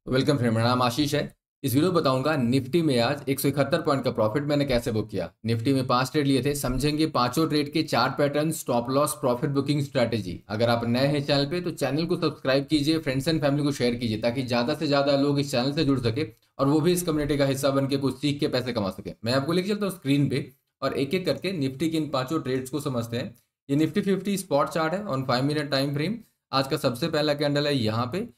Welcome friend, मेरा नाम आशीष है। इस वीडियो में बताऊंगा निफ्टी में आज 171 पॉइंट का प्रॉफिट मैंने कैसे बुक किया। निफ्टी में 5 ट्रेड लिए थे, समझेंगे पांचों ट्रेड के चार pattern, stop loss, profit booking strategy. अगर आप नए हैं चैनल पे तो चैनल को सब्सक्राइब कीजिए, फ्रेंड्स एंड फैमिली को शेयर कीजिए ताकि ज़्यादा से ज़्यादा लोग इस चैनल से जुड़ सके और वो भी इस कम्युनिटी का हिस्सा बन के कुछ सीख के पैसे कमा सके। मैं आपको लेके चलता हूँ स्क्रीन पे और एक एक करके निफ्टी के इन पांचों ट्रेड्स को समझते हैं। ये निफ्टी 50 स्पॉट चार्ट है ऑन 5 मिनट टाइम फ्रेम। आज का सबसे पहला कैंडल है यहाँ पे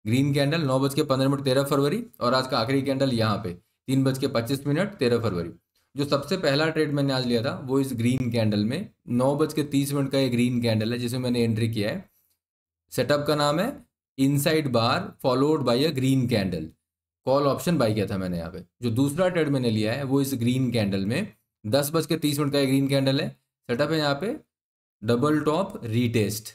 ग्रीन कैंडल 9:15 13 फरवरी, और आज का आखिरी कैंडल यहाँ पे 3:25 13 फरवरी। जो सबसे पहला ट्रेड मैंने आज लिया था वो इस ग्रीन कैंडल में 9:30 का ये ग्रीन कैंडल है जिसमें मैंने एंट्री किया है। सेटअप का नाम है inside bar followed by a green candle. Call option by किया था मैंने यहाँ पे। जो दूसरा ट्रेड मैंने लिया है वो इस ग्रीन कैंडल में 10:30 का ये ग्रीन कैंडल है। सेटअप है यहाँ पे double top retest.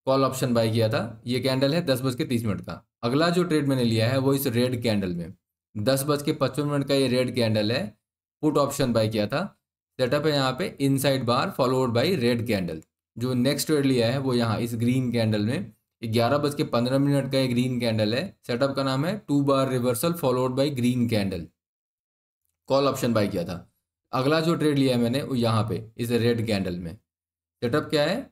Call option buy किया था। ये कैंडल है 10:30 का। अगला जो ट्रेड मैंने लिया है वो इस रेड कैंडल में 10:55 का ये रेड कैंडल है। पुट ऑप्शन बाय किया था। सेटअप है यहाँ पे inside bar followed by red candle. जो नेक्स्ट ट्रेड लिया है वो यहाँ इस ग्रीन कैंडल में 11:15 का ये ग्रीन कैंडल है। सेटअप का नाम है 2 बार reversal followed by green candle. Call option buy किया था। अगला जो ट्रेड लिया है मैंने वो यहाँ पे इस रेड कैंडल में। सेटअप क्या है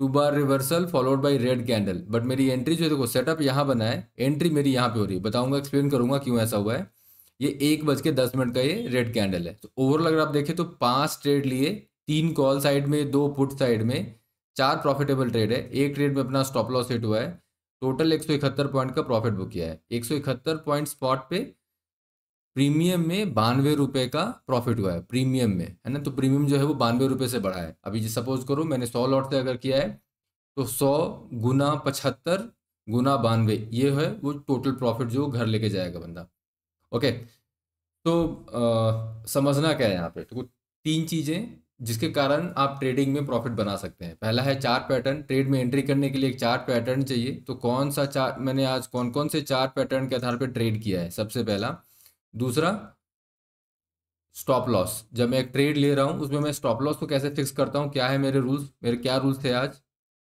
2 बार reversal followed by red candle. But मेरी एंट्री जो है, देखो सेटअप यहाँ बना है, एंट्री मेरी यहाँ पे हो रही है। बताऊंगा, एक्सप्लेन करूंगा क्यों ऐसा हुआ है। ये 1:10 का ये रेड कैंडल है। तो ओवरऑल अगर आप देखें तो 5 ट्रेड लिए, 3 कॉल साइड में, 2 पुट साइड में, 4 प्रॉफिटेबल ट्रेड है। एक ट्रेड में अपना स्टॉप लॉस हिट हुआ है। टोटल 171 पॉइंट का प्रॉफिट बुक किया है। 171 पॉइंट स्पॉट पे, प्रीमियम में 92 रुपये का प्रॉफिट हुआ है प्रीमियम में, है ना। तो प्रीमियम जो है वो 92 रुपये से बढ़ा है। अभी सपोज करो मैंने 100 लॉट से अगर किया है तो 100 × 75 × 92 ये है वो टोटल प्रॉफिट जो घर लेके जाएगा बंदा। ओके। तो समझना क्या है यहाँ पे, तो तीन चीज़ें जिसके कारण आप ट्रेडिंग में प्रॉफिट बना सकते हैं। पहला है चार पैटर्न। ट्रेड में एंट्री करने के लिए एक चार पैटर्न चाहिए। तो कौन सा चार, मैंने आज कौन कौन से चार पैटर्न के आधार पर ट्रेड किया है, सबसे पहला। दूसरा, स्टॉप लॉस। जब मैं एक ट्रेड ले रहा हूँ उसमें मैं स्टॉप लॉस को कैसे फिक्स करता हूँ, क्या है मेरे रूल्स, मेरे क्या रूल्स थे आज।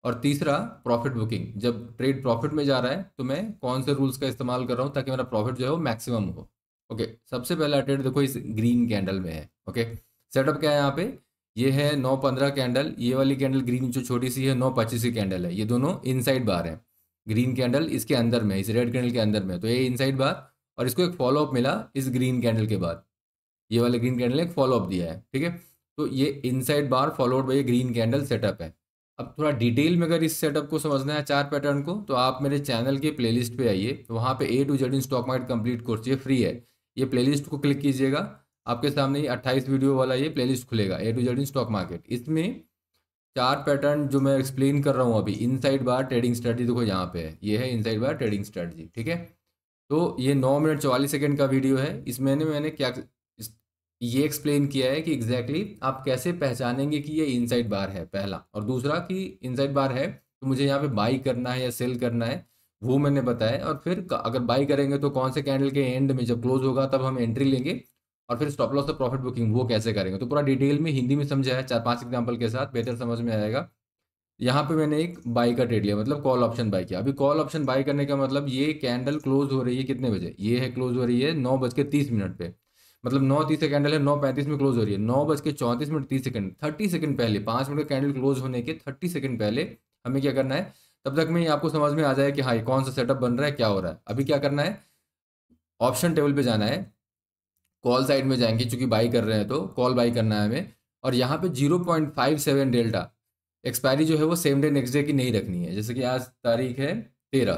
और तीसरा, प्रॉफिट बुकिंग। जब ट्रेड प्रॉफिट में जा रहा है तो मैं कौन से रूल्स का इस्तेमाल कर रहा हूँ ताकि मेरा प्रॉफिट जो है वो मैक्सिमम हो। ओके। सबसे पहला ट्रेड देखो इस ग्रीन कैंडल में है। ओके। सेटअप क्या है यहाँ पे, ये है 9:15 कैंडल। ये वाली कैंडल ग्रीन जो छोटी सी है 9:25 की कैंडल है। ये दोनों इनसाइड बार है। ग्रीन कैंडल इसके अंदर में, इस रेड कैंडल के अंदर में, तो ये इनसाइड बार। और इसको एक फॉलो अप मिला इस ग्रीन कैंडल के बाद। ये वाले ग्रीन कैंडल ने एक फॉलो अप दिया है, ठीक है। तो ये inside bar followed by green candle setup है। अब थोड़ा डिटेल में अगर इस सेटअप को समझना है, चार पैटर्न को, तो आप मेरे चैनल के प्लेलिस्ट पे आइए। वहाँ पे A to Z in stock market complete course, ये फ्री है। ये प्लेलिस्ट को क्लिक कीजिएगा, आपके सामने ये 28 वीडियो वाला ये प्लेलिस्ट खुलेगा, A to Z in stock market. इसमें चार पैटर्न जो मैं एक्सप्लेन कर रहा हूँ अभी, इनसाइड बार ट्रेडिंग स्ट्रेटजी देखो यहाँ पे है। ये है इनसाइड बार ट्रेडिंग स्ट्रेटजी, ठीक है। तो ये 9 मिनट 44 सेकेंड का वीडियो है। इसमें मैंने क्या ये एक्सप्लेन किया है कि आप कैसे पहचानेंगे कि ये इनसाइड बार है, पहला। और दूसरा कि इनसाइड बार है तो मुझे यहाँ पे बाई करना है या सेल करना है, वो मैंने बताया। और फिर अगर बाई करेंगे तो कौन से कैंडल के एंड में जब क्लोज होगा तब हम एंट्री लेंगे। और फिर स्टॉप लॉस और प्रॉफिट बुकिंग वो कैसे करेंगे, तो पूरा डिटेल में हिंदी में समझा है, 4-5 एग्जाम्पल के साथ बेहतर समझ में आएगा। यहाँ पे मैंने एक बाई का ट्रेड लिया, मतलब कॉल ऑप्शन बाई किया। अभी कॉल ऑप्शन बाई करने का मतलब, ये कैंडल क्लोज हो रही है कितने बजे, ये है क्लोज हो रही है 9:30 पे। मतलब 9:30 का कैंडल है, 9:35 में क्लोज हो रही है। 9:34 30 सेकंड पहले, 5 मिनट का कैंडल क्लोज होने के 30 सेकंड पहले हमें क्या करना है, तब तक में ये आपको समझ में आ जाए कि हाँ ये कौन सा सेटअप बन रहा है, क्या हो रहा है। अभी क्या करना है, ऑप्शन टेबल पे जाना है, कॉल साइड में जाएंगे चूंकि बाई कर रहे हैं तो कॉल बाई करना है हमें। और यहाँ पे 0.57 डेल्टा एक्सपायरी जो है वो सेम डे नेक्स्ट डे की नहीं रखनी है। जैसे कि आज तारीख है 13,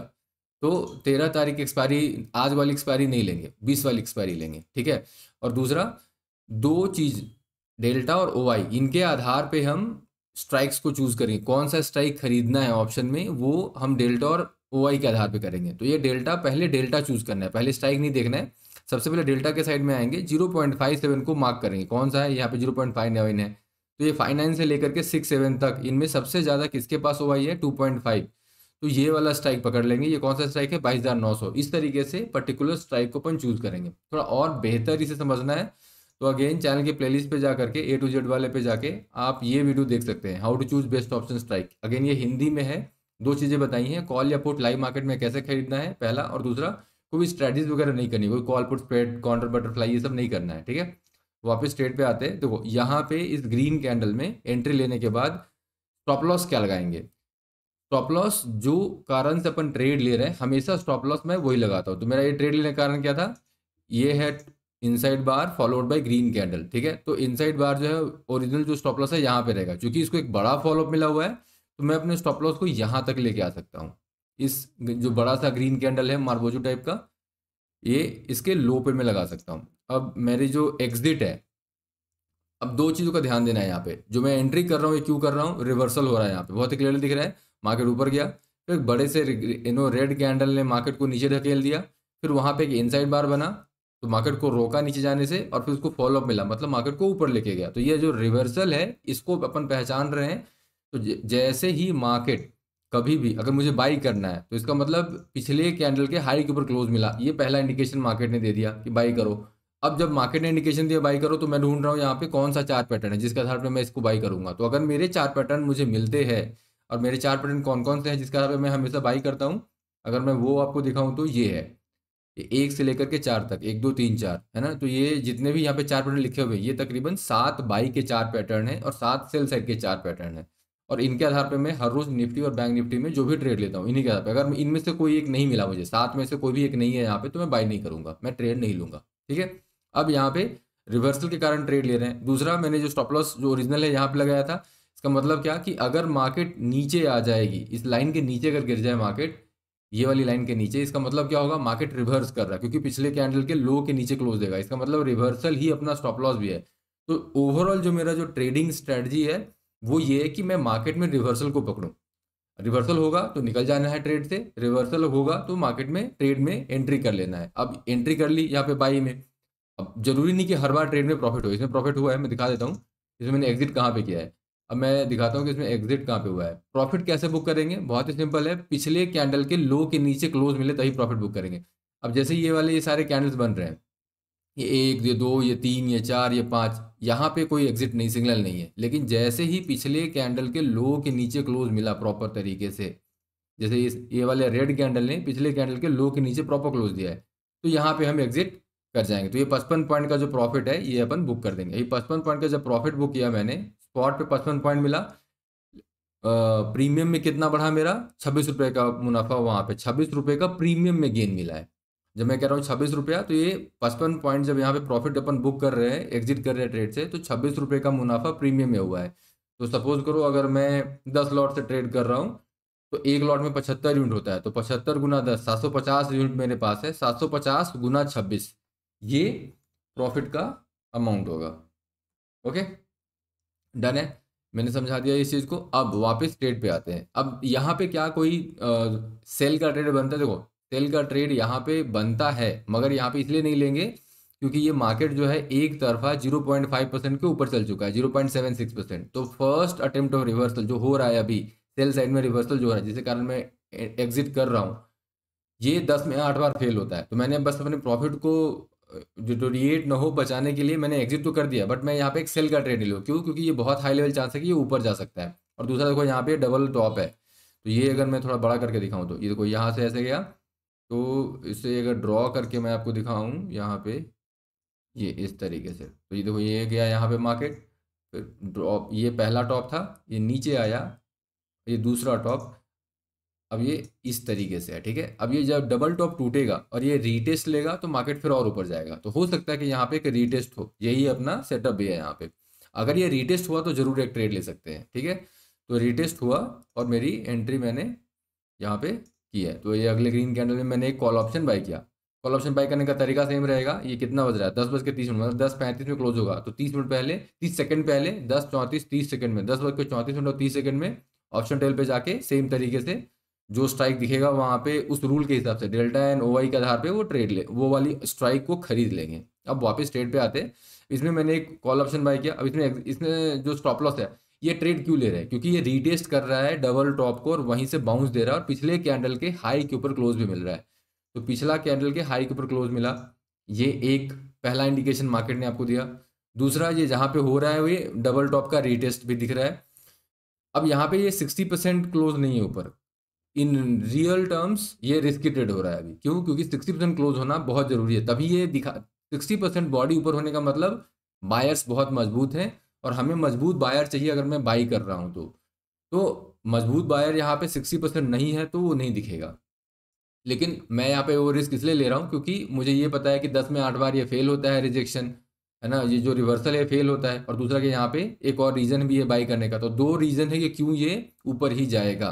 तो 13 तारीख एक्सपायरी, आज वाली एक्सपायरी नहीं लेंगे, 20 वाली एक्सपायरी लेंगे, ठीक है। और दूसरा, दो चीज़, डेल्टा और OI, इनके आधार पे हम स्ट्राइक्स को चूज करेंगे। कौन सा स्ट्राइक खरीदना है ऑप्शन में, वो हम डेल्टा और OI के आधार पे करेंगे। तो ये डेल्टा, पहले डेल्टा चूज करना है, पहले स्ट्राइक नहीं देखना है। सबसे पहले डेल्टा के साइड में आएंगे, 0.57 को मार्क करेंगे। कौन सा है, यहाँ पे 0.59 है। तो ये 59 से लेकर के 67 तक, इनमें सबसे ज़्यादा किसके पास OI है, 2.5। तो ये वाला स्ट्राइक पकड़ लेंगे। ये कौन सा स्ट्राइक है, 22,900। इस तरीके से पर्टिकुलर स्ट्राइक को अपन चूज करेंगे। थोड़ा और बेहतर इसे समझना है तो अगेन चैनल के प्लेलिस्ट पे जा करके A to Z वाले पे जाके आप ये वीडियो देख सकते हैं, how to choose best option strike. Again ये हिंदी में है। दो चीज़ें बताई हैं, कॉल या पुट लाइव मार्केट में कैसे खरीदना है पहला, और दूसरा कोई स्ट्रेटजीज वगैरह नहीं करनी, कोई call put spread counter butterfly ये सब नहीं करना है, ठीक है। वापस ट्रेड पे आते हैं। देखो यहाँ पे इस ग्रीन कैंडल में एंट्री लेने के बाद स्टॉप लॉस क्या लगाएंगे। स्टॉप लॉस जो कारण से अपन ट्रेड ले रहे हैं, हमेशा स्टॉप लॉस मैं वही लगाता हूँ। तो मेरा ये ट्रेड लेने का कारण क्या था, ये है inside bar followed by green candle, ठीक है। तो इनसाइड बार जो है ओरिजिनल जो स्टॉप लॉस है यहाँ पे रहेगा, क्योंकि इसको एक बड़ा फॉलोअप मिला हुआ है, तो मैं अपने स्टॉप लॉस को यहाँ तक लेके आ सकता हूँ। इस जो बड़ा सा ग्रीन कैंडल है मार्बोजो टाइप का, ये इसके लो पे मैं लगा सकता हूँ। अब मेरी जो एग्जिट है, अब दो चीज़ों का ध्यान देना है यहाँ पे। जो मैं एंट्री कर रहा हूँ ये क्यों कर रहा हूँ, रिवर्सल हो रहा है यहाँ पे, बहुत ही क्लियरली दिख रहा है। मार्केट ऊपर गया, फिर एक बड़े से रेड कैंडल ने मार्केट को नीचे ढकेल दिया, फिर वहाँ पे एक इनसाइड बार बना, तो मार्केट को रोका नीचे जाने से, और फिर उसको फॉलोअप मिला, मतलब मार्केट को ऊपर लेके गया। तो ये जो रिवर्सल है इसको अपन पहचान रहे हैं। तो जैसे ही मार्केट कभी भी अगर मुझे बाई करना है, तो इसका मतलब पिछले कैंडल के हाई के ऊपर क्लोज मिला, ये पहला इंडिकेशन मार्केट ने दे दिया कि बाई करो। अब जब मार्केट ने इंडिकेशन दिया बाई करो, तो मैं ढूंढ रहा हूँ यहाँ पे कौन सा चार पैटर्न है जिसके आधार पर मैं इसको बाई करूंगा। तो अगर मेरे चार पैटर्न मुझे मिलते हैं, और मेरे चार पैटर्न कौन कौन से हैं जिसके आधार पर मैं हमेशा बाई करता हूँ, अगर मैं वो आपको दिखाऊं तो ये है, ये एक से लेकर के चार तक, एक दो तीन चार, है ना। तो ये जितने भी यहाँ पे चार पैटर्न लिखे हुए हैं, ये तकरीबन 7 बाई के चार पैटर्न है और 7 सेल साइड के चार पैटर्न है। और इनके आधार पे मैं हर रोज निफ्टी और बैंक निफ्टी में जो भी ट्रेड लेता हूँ, इन्हीं के आधार पे, अगर इनमें से कोई एक नहीं मिला मुझे, 7 में से कोई भी एक नहीं है यहाँ पे, तो मैं बाई नहीं करूंगा, मैं ट्रेड नहीं लूंगा, ठीक है। अब यहाँ पे रिवर्सल के कारण ट्रेड ले रहे हैं। दूसरा, मैंने जो स्टॉप लॉस जो ओरिजिनल है यहाँ पे लगाया था, इसका मतलब क्या कि अगर मार्केट नीचे आ जाएगी, इस लाइन के नीचे अगर गिर जाए मार्केट, ये वाली लाइन के नीचे, इसका मतलब क्या होगा, मार्केट रिवर्स कर रहा है, क्योंकि पिछले कैंडल के लो के नीचे क्लोज देगा, इसका मतलब रिवर्सल ही अपना स्टॉप लॉस भी है। तो ओवरऑल जो मेरा जो ट्रेडिंग स्ट्रेटजी है वो ये है कि मैं मार्केट में रिवर्सल को पकड़ूं। रिवर्सल होगा तो निकल जाना है ट्रेड से, रिवर्सल होगा तो मार्केट में ट्रेड में एंट्री कर लेना है। अब एंट्री कर ली यहाँ पे बाई में, अब जरूरी नहीं कि हर बार ट्रेड में प्रॉफिट हो, इसमें प्रॉफिट हुआ है, मैं दिखा देता हूँ इसमें मैंने एग्जिट कहाँ पे किया है। अब मैं दिखाता हूँ कि इसमें एग्जिट कहाँ पे हुआ है। प्रॉफिट कैसे बुक करेंगे, बहुत ही सिंपल है, पिछले कैंडल के लो के नीचे क्लोज मिले तभी प्रॉफिट बुक करेंगे। अब जैसे ये वाले ये सारे कैंडल्स बन रहे हैं, ये एक, ये दो, ये तीन, ये चार, ये पाँच, यहाँ पे कोई एग्जिट नहीं, सिग्नल नहीं है। लेकिन जैसे ही पिछले कैंडल के लो के नीचे क्लोज मिला प्रॉपर तरीके से, जैसे ये वाले रेड कैंडल ने पिछले कैंडल के लो के नीचे प्रॉपर क्लोज दिया है, तो यहाँ पे हम एग्जिट कर जाएंगे। तो ये 55 पॉइंट का जो प्रॉफिट है ये अपन बुक कर देंगे। ये 55 पॉइंट का जब प्रॉफिट बुक किया मैंने, स्पॉट पे 55 पॉइंट मिला, प्रीमियम में कितना बढ़ा मेरा, 26 रुपये का मुनाफा, वहाँ पे 26 रुपये का प्रीमियम में गेन मिला है। जब मैं कह रहा हूँ 26 रुपया, तो ये 55 पॉइंट जब यहाँ पे प्रॉफिट अपन बुक कर रहे हैं, एग्जिट कर रहे हैं ट्रेड से, तो 26 रुपये का मुनाफा प्रीमियम में हुआ है। तो सपोज करो अगर मैं 10 लॉट से ट्रेड कर रहा हूँ, तो एक लॉट में 75 यूनिट होता है, तो 75 गुना 10, 750 यूनिट मेरे पास है, 750 गुना 26, ये प्रॉफिट का अमाउंट होगा। ओके, डन है, मैंने समझा दिया इस चीज़ को। अब वापस ट्रेड पे आते हैं। अब यहाँ पे क्या कोई सेल का ट्रेड बनता है, देखो सेल का ट्रेड यहाँ पे बनता है, मगर यहाँ पे इसलिए नहीं लेंगे क्योंकि ये मार्केट जो है एक तरफा 0.5% के ऊपर चल चुका है, 0.76%। तो फर्स्ट अटेम्प्ट ऑफ रिवर्सल जो हो रहा है अभी, सेल साइड में रिवर्सल जो हो रहा है, जिसके कारण मैं एग्जिट कर रहा हूँ, ये 10 में 8 बार फेल होता है। तो मैंने बस अपने प्रॉफिट को डिटोरिएट ना हो बचाने के लिए मैंने एग्जिट तो कर दिया, बट मैं यहाँ पे एक सेल का ट्रेड लूँ, क्यों, क्योंकि ये बहुत हाई लेवल चांस है कि ये ऊपर जा सकता है। और दूसरा देखो यहाँ पे डबल टॉप है, तो ये अगर मैं थोड़ा बड़ा करके दिखाऊँ, तो ये देखो यहाँ से ऐसे गया, तो इसे अगर ड्रॉ करके मैं आपको दिखाऊँ यहाँ पे, ये इस तरीके से, तो ये देखो ये गया यहाँ पे मार्केट, फिर ड्रॉप, ये पहला टॉप था, ये नीचे आया, ये दूसरा टॉप, अब ये इस तरीके से है, ठीक है। अब ये जब डबल टॉप टूटेगा और ये रीटेस्ट लेगा, तो मार्केट फिर और ऊपर जाएगा। तो हो सकता है कि यहाँ पे एक रीटेस्ट हो, यही अपना सेटअप भी है यहाँ पे। अगर ये रीटेस्ट हुआ तो जरूर एक ट्रेड ले सकते हैं, ठीक है। तो रीटेस्ट हुआ और मेरी एंट्री मैंने यहाँ पे की है। तो ये अगले ग्रीन कैंडल में मैंने एक कॉल ऑप्शन बाय किया। कॉल ऑप्शन बाय करने का तरीका सेम रहेगा। ये कितना बज रहा है, 10:30, मतलब 10:35 में क्लोज होगा, तो 30 मिनट पहले, 30 सेकंड पहले, 10:34 30 सेकंड में, 10:34 और 30 सेकंड में ऑप्शन टेल पे जाके सेम तरीके से जो स्ट्राइक दिखेगा वहां पे उस रूल के हिसाब से डेल्टा एंड ओवाई के आधार पे वो ट्रेड ले, वो वाली स्ट्राइक को खरीद लेंगे। अब वापस ट्रेड पे आते हैं। इसमें मैंने एक कॉल ऑप्शन बाय किया। अब इसमें जो स्टॉप लॉस है, ये ट्रेड क्यों ले रहे हैं, क्योंकि ये रीटेस्ट कर रहा है डबल टॉप को और वहीं से बाउंस दे रहा है और पिछले कैंडल के हाई के ऊपर क्लोज भी मिल रहा है। तो पिछला कैंडल के हाई के ऊपर क्लोज मिला, ये एक पहला इंडिकेशन मार्केट ने आपको दिया। दूसरा, ये जहां पे हो रहा है ये डबल टॉप का रीटेस्ट भी दिख रहा है। अब यहाँ पे ये 60% क्लोज नहीं है ऊपर, इन रियल टर्म्स ये रिस्की ट्रेड हो रहा है अभी। क्यों? क्योंकि 60% क्लोज होना बहुत जरूरी है, तभी ये दिखा 60% बॉडी ऊपर होने का मतलब बायर्स बहुत मजबूत हैं, और हमें मजबूत बायर चाहिए अगर मैं बाई कर रहा हूँ तो मजबूत बायर यहाँ पे 60% नहीं है तो वो नहीं दिखेगा। लेकिन मैं यहाँ पे वो रिस्क इसलिए ले रहा हूँ क्योंकि मुझे ये पता है कि 10 में 8 बार ये फेल होता है, रिजेक्शन, है ना, ये जो रिवर्सल है फेल होता है। और दूसरा कि यहाँ पे एक और रीजन भी है बाई करने का, तो दो रीजन है कि क्यों ये ऊपर ही जाएगा।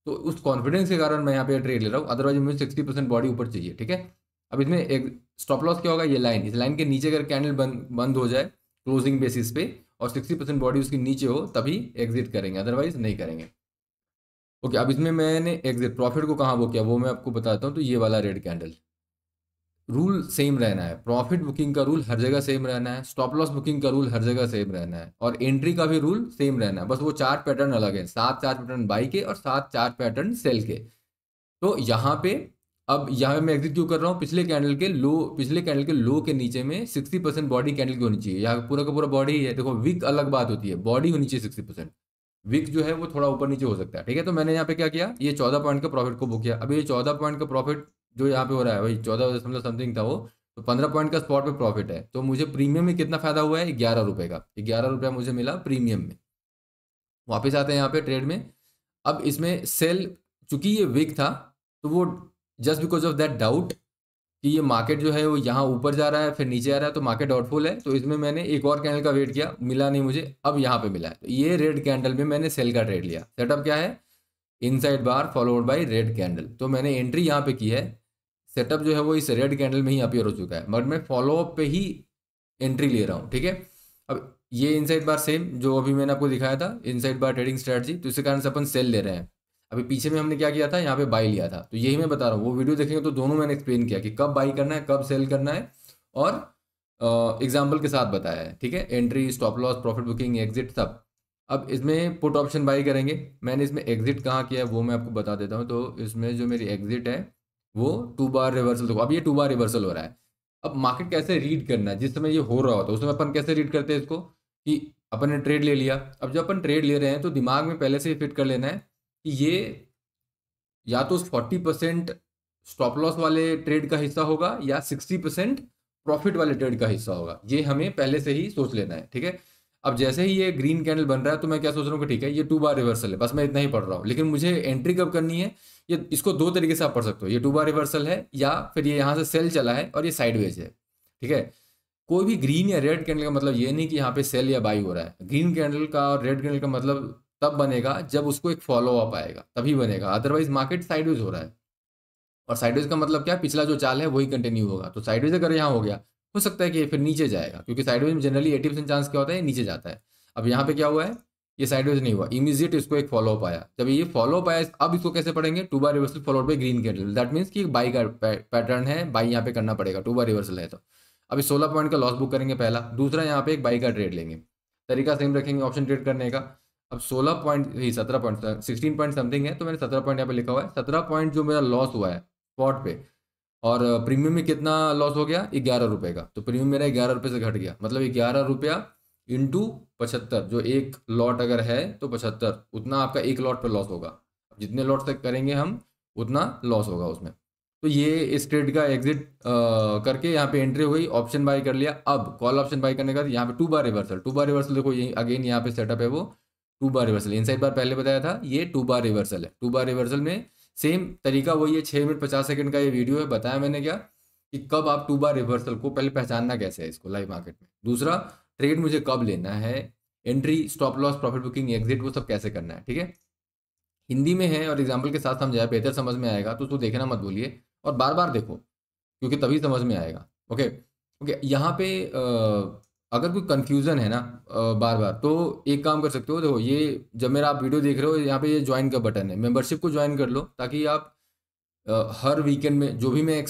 तो उस कॉन्फिडेंस के कारण मैं यहाँ पे ट्रेड ले रहा हूँ, अदरवाइज मुझे 60% बॉडी ऊपर चाहिए। ठीक है, अब इसमें एक स्टॉप लॉस क्या होगा, ये लाइन, इस लाइन के नीचे अगर कैंडल बंद हो जाए क्लोजिंग बेसिस पे और 60% बॉडी उसके नीचे हो तभी एग्जिट करेंगे, अदरवाइज नहीं करेंगे। ओके, अब इसमें मैंने एग्जिट प्रॉफिट को कहाँ वो किया वो मैं आपको बताता हूँ। तो ये वाला रेड कैंडल, रूल सेम रहना है, प्रॉफिट बुकिंग का रूल हर जगह सेम रहना है, स्टॉप लॉस बुकिंग का रूल हर जगह सेम रहना है, और एंट्री का भी रूल सेम रहना है। बस वो 4 पैटर्न अलग है, 7 4 पैटर्न बाई के और 7 4 पैटर्न सेल के। तो यहाँ पे अब यहाँ पे मैं एग्जिट क्यों कर रहा हूँ, पिछले कैंडल के लो के नीचे में 60% बॉडी कैंडल की होनी चाहिए। यहाँ पूरा का पूरा बॉडी ही है, देखो विक अलग बात होती है, बॉडी होनी चाहिए 60%। विक जो है वो थोड़ा ऊपर नीचे हो सकता है। ठीक है, तो मैंने यहाँ पे क्या किया, ये 14 पॉइंट का प्रॉफिट को बुक किया। अब ये 14 पॉइंट का प्रॉफिट जो यहाँ पे हो रहा है वही 14 समथिंग था वो, तो 15 पॉइंट का स्पॉट पे प्रॉफिट है। तो मुझे प्रीमियम में कितना फायदा हुआ है, 11 रुपए का, 11 रुपया मुझे मिला प्रीमियम में। वापस आते हैं यहाँ पे ट्रेड में। अब इसमें सेल, चूंकि ये वीक था तो वो just because of that doubt कि ये मार्केट जो है वो यहाँ ऊपर जा रहा है फिर नीचे आ रहा है तो मार्केट डाउटफुल है, तो इसमें मैंने एक और कैंडल का वेट किया, मिला नहीं मुझे, अब यहाँ पे मिला है। तो ये रेड कैंडल में मैंने सेल का ट्रेड लिया। सेटअप क्या है, inside bar followed by red candle. तो मैंने एंट्री यहाँ पे की है, सेटअप जो है वो इस रेड कैंडल में ही अपीयर हो चुका है, बट मैं फॉलोअप पे ही एंट्री ले रहा हूँ। ठीक है, अब ये इनसाइड बार सेम जो अभी मैंने आपको दिखाया था, इनसाइड बार ट्रेडिंग स्ट्रेटजी, तो इसी कारण से अपन सेल ले रहे हैं। अभी पीछे में हमने क्या किया था, यहाँ पे बाई लिया था। तो यही मैं बता रहा हूँ, वो वीडियो देखेंगे तो दोनों मैंने एक्सप्लेन किया कि कब बाई करना है कब सेल करना है, और एग्जाम्पल के साथ बताया है। ठीक है, entry, stop loss, profit booking, exit सब। अब इसमें पुट ऑप्शन बाई करेंगे, मैंने इसमें एग्जिट कहाँ किया है वो मैं आपको बता देता हूँ। तो इसमें जो मेरी एग्जिट है वो 2 बार रिवर्सल, देखो अब ये 2 बार रिवर्सल हो रहा है। अब मार्केट कैसे रीड करना है, जिस समय ये हो रहा होता है उस समय अपन कैसे रीड करते हैं इसको, कि अपन ने ट्रेड ले लिया। अब जब अपन ट्रेड ले रहे हैं तो दिमाग में पहले से ही फिट कर लेना है कि ये या तो 40% स्टॉप लॉस वाले ट्रेड का हिस्सा होगा या 60% प्रॉफिट वाले ट्रेड का हिस्सा होगा, ये हमें पहले से ही सोच लेना है। ठीक है, अब जैसे ही ये ग्रीन कैंडल बन रहा है तो मैं क्या सोच रहा हूँ कि ठीक है ये 2 बार रिवर्सल है, बस मैं इतना ही पढ़ रहा हूँ, लेकिन मुझे एंट्री कब करनी है, ये इसको दो तरीके से आप पढ़ सकते हो, ये 2 बार रिवर्सल है या फिर ये यहाँ से सेल चला है और ये साइडवेज है। ठीक है, कोई भी ग्रीन या रेड कैंडल का मतलब ये नहीं कि यहाँ पे सेल या बाई हो रहा है। ग्रीन कैंडल का और रेड कैंडल का मतलब तब बनेगा जब उसको एक फॉलो अप आएगा तभी बनेगा, अदरवाइज मार्केट साइडवेज हो रहा है। और साइडवेज का मतलब क्या, पिछला जो चाल है वही कंटिन्यू होगा। तो साइडवेज अगर यहाँ हो गया हो सकता है कि ये फिर नीचे जाएगा, क्योंकि साइडवेज में जनरली 80% चांस क्या होता है नीचे जाता है। अब यहाँ पे क्या हुआ है, ये साइडवेज नहीं हुआ, इमीजिएट इसको एक फॉलो अप आया। जब ये फॉलो अप आया अब इसको कैसे पढ़ेंगे, 2 बार reversal followed by green candle, that means कि बाई का पैटर्न है, बाई यहाँ पे करना पड़ेगा, 2 बार रिवर्सल है। तो अभी 16 पॉइंट का लॉस बुक करेंगे पहला, दूसरा यहाँ पे एक बाई का ट्रेड लेंगे, तरीका सेम रखेंगे ऑप्शन ट्रेड करने का। अब 16 पॉइंट ही 17 पॉइंट 16 पॉइंट समथिंग है, तो मैंने 17 पॉइंट यहाँ पे लिखा हुआ है। 17 पॉइंट जो मेरा लॉस हुआ है स्पॉट पे, और प्रीमियम में कितना लॉस हो गया, 11 रुपए का। तो प्रीमियम मेरा 11 रुपये से घट गया, मतलब 11 रुपया इंटू 75, जो एक लॉट अगर है तो 75, उतना आपका एक लॉट पर लॉस होगा। जितने लॉट तक करेंगे हम उतना लॉस होगा उसमें। तो ये इस ट्रेड का एग्जिट करके यहाँ पे एंट्री हो गई, ऑप्शन बाय कर लिया। अब कॉल ऑप्शन बाय करने का यहाँ पे 2 बार रिवर्सल, 2 बार रिवर्सल देखो ये अगेन यहाँ पे सेटअप है वो 2 बार रिवर्सल, इनसाइड बार पहले बताया था, ये 2 बार रिवर्सल है। 2 बार रिवर्सल में सेम तरीका वही है, 6 मिनट 50 सेकंड का ये वीडियो है, बताया मैंने क्या कि कब आप 2 बार रिवर्सल को पहले पहचानना कैसे है इसको लाइव मार्केट में, दूसरा ट्रेड मुझे कब लेना है, entry, stop loss, profit booking, exit, वो सब कैसे करना है। ठीक है, हिंदी में है और एग्जाम्पल के साथ समझाया, बेहतर समझ में आएगा तो उसको देखना मत भूलिए और बार बार देखो, क्योंकि तभी समझ में आएगा। ओके ओके, यहाँ पे अगर कोई कंफ्यूजन है ना बार बार, तो एक काम कर सकते हो, देखो ये जब मेरा आप वीडियो देख रहे हो यहाँ पे ये ज्वाइन का बटन है, मेंबरशिप को ज्वाइन कर लो ताकि आप हर वीकेंड में जो भी मैं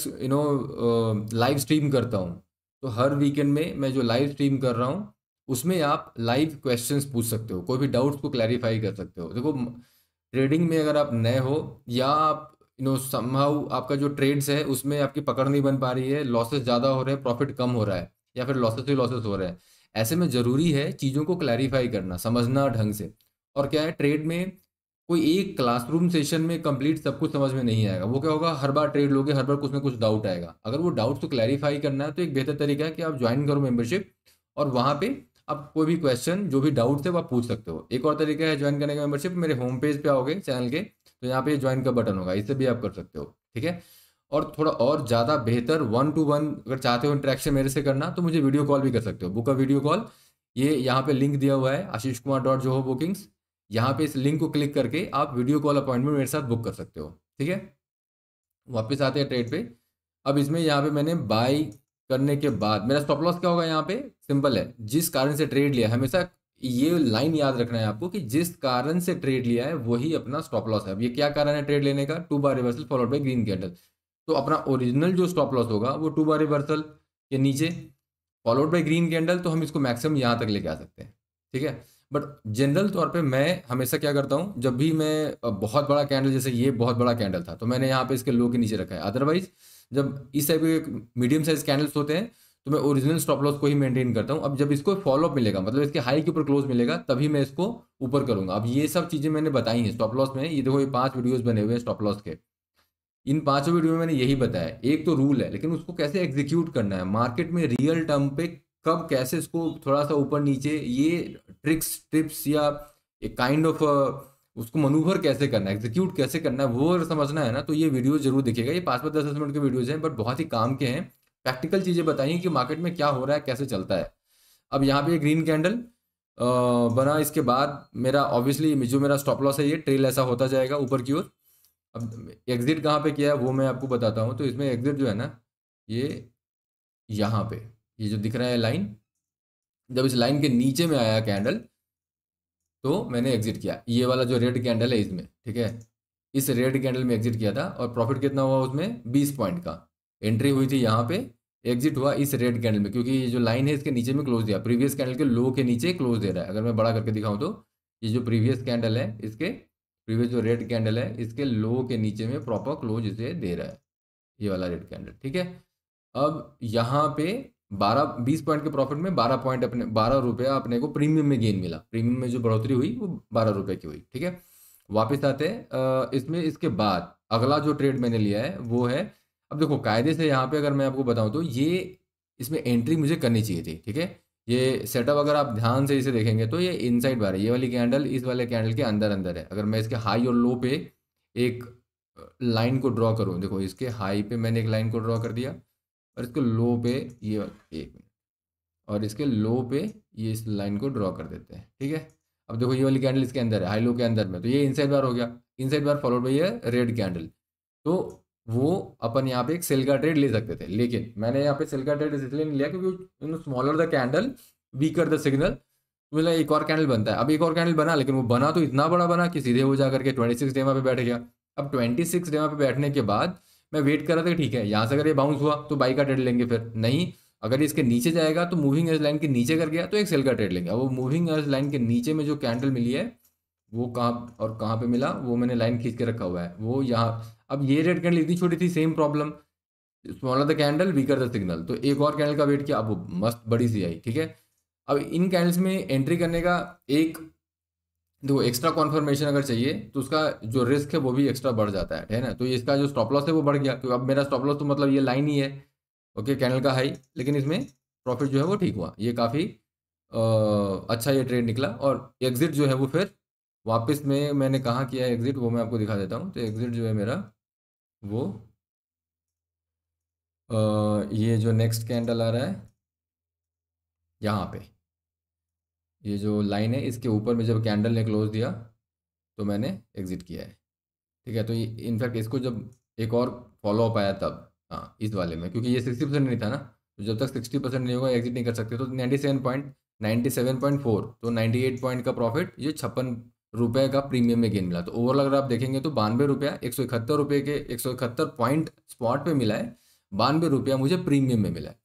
लाइव स्ट्रीम करता हूँ, तो हर वीकेंड में मैं जो लाइव स्ट्रीम कर रहा हूँ उसमें आप लाइव क्वेश्चंस पूछ सकते हो, कोई भी डाउट्स को क्लैरिफाई कर सकते हो। देखो ट्रेडिंग में अगर आप नए हो या आप समहाउ आपका जो ट्रेड्स है उसमें आपकी पकड़ नहीं बन पा रही है, लॉसेस ज़्यादा हो रहे हैं, प्रॉफिट कम हो रहा है, या फिर लॉसेस ही लॉसेस हो रहे हैं, ऐसे में ज़रूरी है चीज़ों को क्लैरिफाई करना, समझना ढंग से। और क्या है ट्रेड में कोई एक क्लासरूम सेशन में कंप्लीट सब कुछ समझ में नहीं आएगा। वो क्या होगा, हर बार ट्रेड लोगे, हर बार कुछ ना कुछ डाउट आएगा। अगर वो डाउट को क्लैरिफाई करना है तो एक बेहतर तरीका है कि आप ज्वाइन करो मेंबरशिप, और वहाँ पे आप कोई भी क्वेश्चन जो भी डाउट थे वो आप पूछ सकते हो। एक और तरीका है ज्वाइन करने का मेंबरशिप, मेरे होम पेज पे आओगे चैनल के तो यहाँ पे ज्वाइन का बटन होगा, इससे भी आप कर सकते हो, ठीक है। और थोड़ा और ज़्यादा बेहतर 1-to-1 अगर चाहते हो इंटरेक्शन मेरे से करना, तो मुझे वीडियो कॉल भी कर सकते हो, बुक अ वीडियो कॉल। ये यहाँ पे लिंक दिया हुआ है ashishkumar.joho-bookings। यहाँ पे इस लिंक को क्लिक करके आप वीडियो कॉल अपॉइंटमेंट मेरे साथ बुक कर सकते हो, ठीक है। वापस आते हैं ट्रेड पे। अब इसमें यहाँ पे मैंने बाई करने के बाद मेरा स्टॉप लॉस क्या होगा, यहाँ पे सिंपल है, जिस कारण से ट्रेड लिया, हमेशा ये लाइन याद रखना है आपको कि जिस कारण से ट्रेड लिया है वही अपना स्टॉप लॉस है। अब ये क्या कारण है ट्रेड लेने का, 2 बार reversal followed by green candle. तो अपना ओरिजिनल जो स्टॉप लॉस होगा वो 2 बार रिवर्सल के नीचे फॉलोड बाय ग्रीन कैंडल, तो हम इसको मैक्सिमम यहाँ तक लेके आ सकते हैं, ठीक है। बट जनरल तौर पे मैं हमेशा क्या करता हूँ, जब भी मैं बहुत बड़ा कैंडल, जैसे ये बहुत बड़ा कैंडल था तो मैंने यहाँ पे इसके लो के नीचे रखा है। अदरवाइज जब इस टाइप के मीडियम साइज कैंडल्स होते हैं तो मैं ओरिजिनल स्टॉप लॉस को ही मेंटेन करता हूँ। अब जब इसको फॉलो अप मिलेगा, मतलब इसके हाई के ऊपर क्लोज मिलेगा, तभी मैं इसको ऊपर करूंगा। अब ये सब चीज़ें मैंने बताई हैं स्टॉप लॉस में, ये देखो ये 5 वीडियोस बने हुए हैं स्टॉप लॉस के। इन 5 वीडियो में मैंने यही बताया, एक तो रूल है लेकिन उसको कैसे एग्जीक्यूट करना है मार्केट में रियल टर्म पे, कब कैसे इसको थोड़ा सा ऊपर नीचे, ये ट्रिक्स टिप्स या एक काइंड ऑफ उसको मनूवर कैसे करना है, एग्जीक्यूट कैसे करना है, वो अगर समझना है ना तो ये वीडियो जरूर देखिएगा। ये 5-10 मिनट के वीडियोज हैं बट बहुत ही काम के हैं, प्रैक्टिकल चीज़ें बताइए कि मार्केट में क्या हो रहा है, कैसे चलता है। अब यहाँ पे ग्रीन कैंडल बना, इसके बाद मेरा ऑब्वियसली जो मेरा स्टॉप लॉस है ये ट्रेल ऐसा होता जाएगा ऊपर की ओर। अब एग्जिट कहाँ पे किया है वो मैं आपको बताता हूँ। तो इसमें एग्जिट जो है ना, ये यहाँ पे ये जो दिख रहा है लाइन, जब इस लाइन के नीचे में आया कैंडल तो मैंने एग्जिट किया, ये वाला जो रेड कैंडल है इसमें, ठीक है। इस रेड कैंडल में एग्जिट किया था और प्रॉफिट कितना हुआ उसमें, 20 पॉइंट का। एंट्री हुई थी यहाँ पे, एग्जिट हुआ इस रेड कैंडल में, क्योंकि ये जो लाइन है इसके नीचे में क्लोज दिया, प्रीवियस कैंडल के लो के नीचे क्लोज दे रहा है। अगर मैं बड़ा करके दिखाऊं तो ये जो प्रीवियस कैंडल है, इसके प्रीवियस जो रेड कैंडल है इसके लो के नीचे में प्रॉपर क्लोज इसे दे रहा है, ये वाला रेड कैंडल, ठीक है। अब यहाँ पे 20 पॉइंट के प्रॉफिट में 12 पॉइंट अपने 12 रुपया अपने को प्रीमियम में गेन मिला, प्रीमियम में जो बढ़ोतरी हुई वो 12 रुपए की हुई, ठीक है। वापस आते हैं इसमें, इसके बाद अगला जो ट्रेड मैंने लिया है वो है, अब देखो कायदे से यहाँ पे अगर मैं आपको बताऊँ तो ये इसमें एंट्री मुझे करनी चाहिए थी, ठीक है। ये सेटअप अगर आप ध्यान से इसे देखेंगे तो ये इनसाइड बार है, ये वाली कैंडल इस वाले कैंडल के अंदर अंदर है। अगर मैं इसके हाई और लो पे एक लाइन को ड्रॉ करूँ, देखो इसके हाई पे मैंने एक लाइन को ड्रॉ कर दिया और इसके लो पे ये एक मिनट, और इसके लो पे ये इस लाइन को ड्रॉ कर देते हैं, ठीक है। अब देखो ये वाली कैंडल इसके अंदर है, हाई लो के अंदर में, तो ये इनसाइड बार हो गया, इनसाइड बार फॉलोड बाय ये रेड कैंडल। तो वो अपन यहाँ पे एक सेल का ट्रेड ले सकते थे, लेकिन मैंने यहाँ पे सेल का ट्रेड इसलिए नहीं लिया क्योंकि smaller the candle weaker the signal, मतलब एक और कैंडल बनता है। अब एक और कैंडल बना, लेकिन वो बना तो इतना बड़ा बना कि सीधे वो जा करके 26 डेमा पे बैठ गया। अब 26 डेमा पे बैठने के बाद मैं वेट कर रहा था कि ठीक है यहाँ से अगर ये बाउंस हुआ तो बाई का ट्रेड लेंगे, फिर नहीं, अगर इसके नीचे जाएगा तो मूविंग एज लाइन के नीचे कर गया तो एक सेल का ट्रेड लेंगे। अब वो मूविंग एज लाइन के नीचे में जो कैंडल मिली है वो कहाँ और कहाँ पे मिला, वो मैंने लाइन खींच के रखा हुआ है, वो यहाँ। अब ये रेड कैंडल इतनी छोटी थी, same problem, smaller the candle weaker the signal, तो एक और कैंडल का वेट किया, अब वो मस्त बड़ी सी आई, ठीक है। अब इन कैंडल्स में एंट्री करने का एक देखो एक्स्ट्रा कॉन्फर्मेशन अगर चाहिए तो उसका जो रिस्क है वो भी एक्स्ट्रा बढ़ जाता है ना। तो इसका जो स्टॉप लॉस है वो बढ़ गया, तो अब मेरा स्टॉप लॉस तो मतलब ये लाइन ही है, ओके, कैंडल का हाई, लेकिन इसमें प्रॉफिट जो है वो ठीक हुआ, ये काफ़ी अच्छा ये ट्रेड निकला। और एग्जिट जो है वो फिर वापस में मैंने कहाँ किया है एग्जिट, वो मैं आपको दिखा देता हूँ। तो एग्जिट जो है मेरा वो ये जो नेक्स्ट कैंडल आ रहा है यहाँ पे, ये जो लाइन है इसके ऊपर में जब कैंडल ने क्लोज दिया तो मैंने एग्जिट किया है, ठीक है। तो ये इनफैक्ट इसको जब एक और फॉलो अप आया तब, हाँ इस वाले में, क्योंकि ये 60% नहीं था ना, तो जब तक 60% नहीं होगा एग्जिट नहीं कर सकते। तो 97.4 तो 98 पॉइंट का प्रॉफिट, ये 56 रुपये का प्रीमियम में गेन मिला। तो ओवरऑल अगर आप देखेंगे तो 92 रुपया, 171 रुपये के 171 पॉइंट स्पॉट पे मिला है, 92 रुपया मुझे प्रीमियम में मिला है।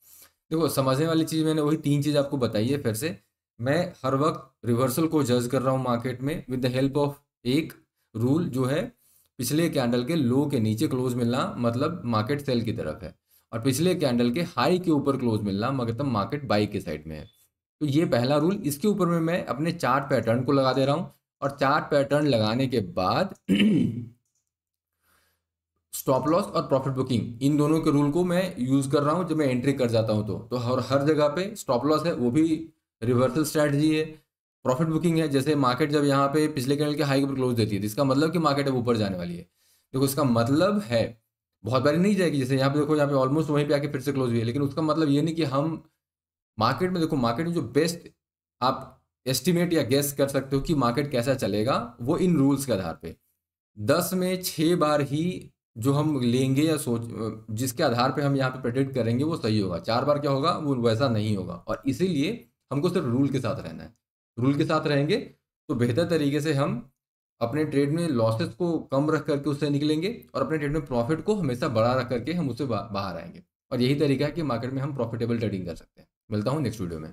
देखो समझने वाली चीज़ मैंने वही 3 चीज़ आपको बताई है। फिर से मैं हर वक्त रिवर्सल को जज कर रहा हूँ मार्केट में विद द हेल्प ऑफ एक रूल जो है, पिछले कैंडल के लो के नीचे क्लोज मिलना मतलब मार्केट सेल की तरफ है, और पिछले कैंडल के हाई के ऊपर क्लोज मिलना मतलब मार्केट बाई के साइड में है। तो ये पहला रूल, इसके ऊपर में मैं अपने चार्ट पैटर्न को लगा दे रहा हूँ और चार्ट पैटर्न लगाने के बाद स्टॉप लॉस और प्रॉफिट बुकिंग इन दोनों के रूल को मैं यूज़ कर रहा हूँ जब मैं एंट्री कर जाता हूँ। तो हर जगह पे स्टॉप लॉस है, वो भी रिवर्सल स्ट्रैटेजी है। प्रॉफिट बुकिंग है, जैसे मार्केट जब यहाँ पे पिछले कैंडल के हाई पर क्लोज देती है तो इसका मतलब कि मार्केट अब ऊपर जाने वाली है। देखो इसका मतलब है बहुत बारी नहीं जाएगी, जैसे यहाँ पे देखो, यहाँ पे ऑलमोस्ट वहीं पे आके फिर से क्लोज हुई है, लेकिन उसका मतलब ये नहीं कि हम मार्केट में, देखो मार्केट में जो बेस्ट आप एस्टिमेट या गेस कर सकते हो कि मार्केट कैसा चलेगा, वो इन रूल्स के आधार पे 10 में 6 बार ही जो हम लेंगे या जिसके आधार पे हम यहाँ पे प्रेडिक्ट करेंगे वो सही होगा। 4 बार क्या होगा, वो वैसा नहीं होगा। और इसीलिए हमको सिर्फ रूल के साथ रहना है। रूल के साथ रहेंगे तो बेहतर तरीके से हम अपने ट्रेड में लॉसेस को कम रख करके उससे निकलेंगे और अपने ट्रेड में प्रॉफिट को हमेशा बड़ा रख करके हम उससे बाहर आएंगे। और यही तरीका है कि मार्केट में हम प्रॉफिटेबल ट्रेडिंग कर सकते हैं। मिलता हूँ नेक्स्ट वीडियो में।